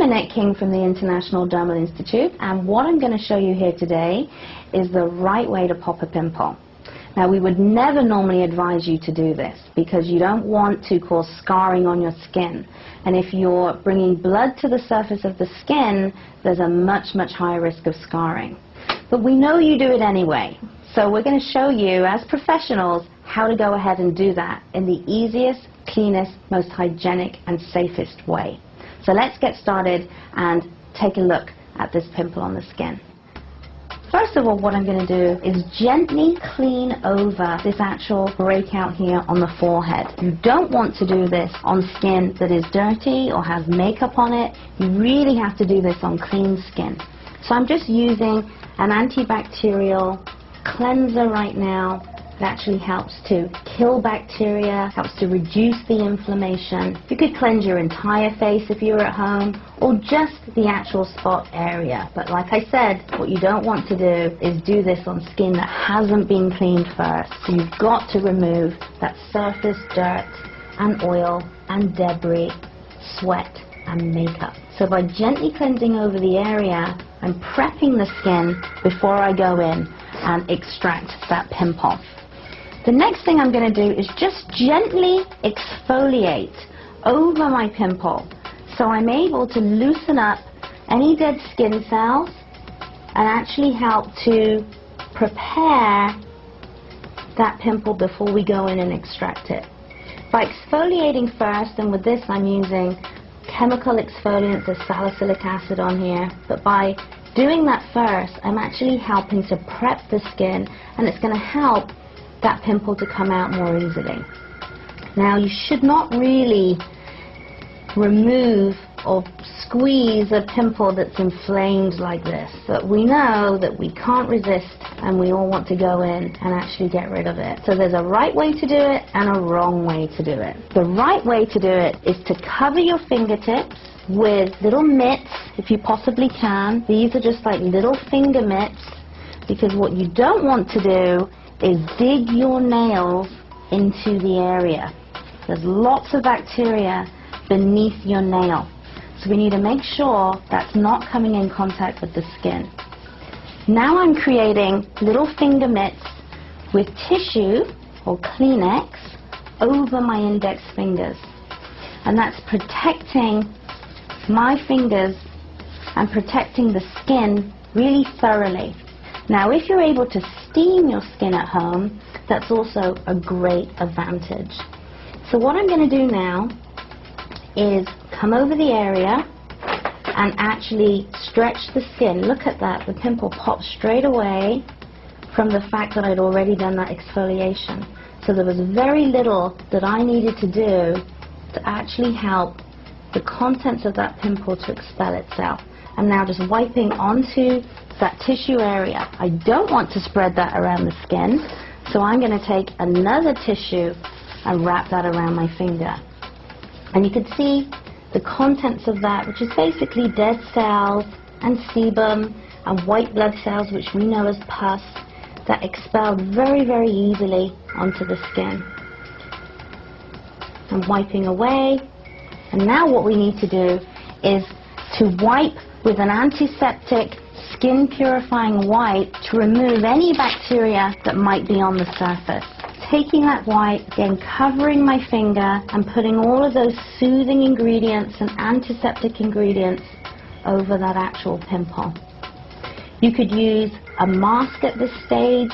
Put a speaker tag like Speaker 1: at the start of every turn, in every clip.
Speaker 1: Annette King from the International Dermal Institute, and what I'm going to show you here today is the right way to pop a pimple. Now, we would never normally advise you to do this because you don't want to cause scarring on your skin. And if you're bringing blood to the surface of the skin, there's a much higher risk of scarring. But we know you do it anyway. So we're going to show you, as professionals, how to go ahead and do that in the easiest, cleanest, most hygienic and safest way. So let's get started and take a look at this pimple on the skin. First of all, what I'm going to do is gently clean over this actual breakout here on the forehead. You don't want to do this on skin that is dirty or has makeup on it. You really have to do this on clean skin. So I'm just using an antibacterial cleanser right now. It actually helps to kill bacteria, helps to reduce the inflammation. You could cleanse your entire face if you're at home, or just the actual spot area. But like I said, what you don't want to do is do this on skin that hasn't been cleaned first. So you've got to remove that surface dirt and oil and debris, sweat and makeup. So by gently cleansing over the area, I'm prepping the skin before I go in and extract that pimple. The next thing I'm going to do is just gently exfoliate over my pimple so I'm able to loosen up any dead skin cells and actually help to prepare that pimple before we go in and extract it. By exfoliating first, and with this I'm using chemical exfoliants, there's salicylic acid on here, but by doing that first I'm actually helping to prep the skin, and it's going to help that pimple to come out more easily. Now, you should not really remove or squeeze a pimple that's inflamed like this, but we know that we can't resist and we all want to go in and actually get rid of it. So there's a right way to do it and a wrong way to do it. The right way to do it is to cover your fingertips with little mitts if you possibly can. These are just like little finger mitts, because what you don't want to do is dig your nails into the area. There's lots of bacteria beneath your nail, so we need to make sure that's not coming in contact with the skin. Now I'm creating little finger mitts with tissue or Kleenex over my index fingers, and that's protecting my fingers and protecting the skin really thoroughly. Now, if you're able to steam your skin at home, that's also a great advantage. So what I'm going to do now is come over the area and actually stretch the skin. Look at that, the pimple pops straight away from the fact that I'd already done that exfoliation. So there was very little that I needed to do to actually help the contents of that pimple to expel itself. I'm now just wiping onto that tissue area. I don't want to spread that around the skin, so I'm going to take another tissue and wrap that around my finger. And you can see the contents of that, which is basically dead cells and sebum and white blood cells, which we know as pus, that expelled very easily onto the skin. I'm wiping away, and now what we need to do is to wipe with an antiseptic skin purifying wipe to remove any bacteria that might be on the surface. Taking that wipe, then covering my finger and putting all of those soothing ingredients and antiseptic ingredients over that actual pimple. You could use a mask at this stage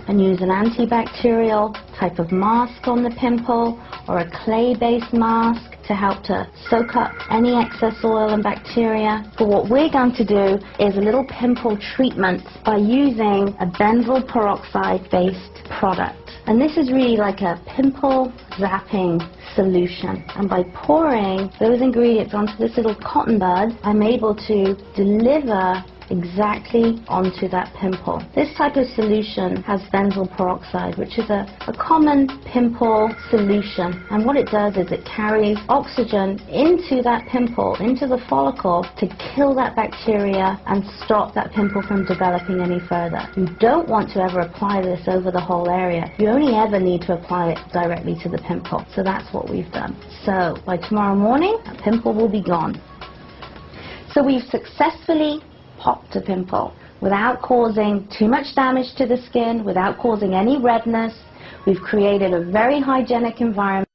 Speaker 1: and use an antibacterial type of mask on the pimple, or a clay-based mask to help to soak up any excess oil and bacteria. But what we're going to do is a little pimple treatment by using a benzoyl peroxide-based product. And this is really like a pimple zapping solution. And by pouring those ingredients onto this little cotton bud, I'm able to deliver exactly onto that pimple. This type of solution has benzoyl peroxide, which is a common pimple solution. And what it does is it carries oxygen into that pimple, into the follicle, to kill that bacteria and stop that pimple from developing any further. You don't want to ever apply this over the whole area. You only ever need to apply it directly to the pimple. So that's what we've done. So by tomorrow morning, that pimple will be gone. So we've successfully popped a pimple without causing too much damage to the skin, without causing any redness. We've created a very hygienic environment.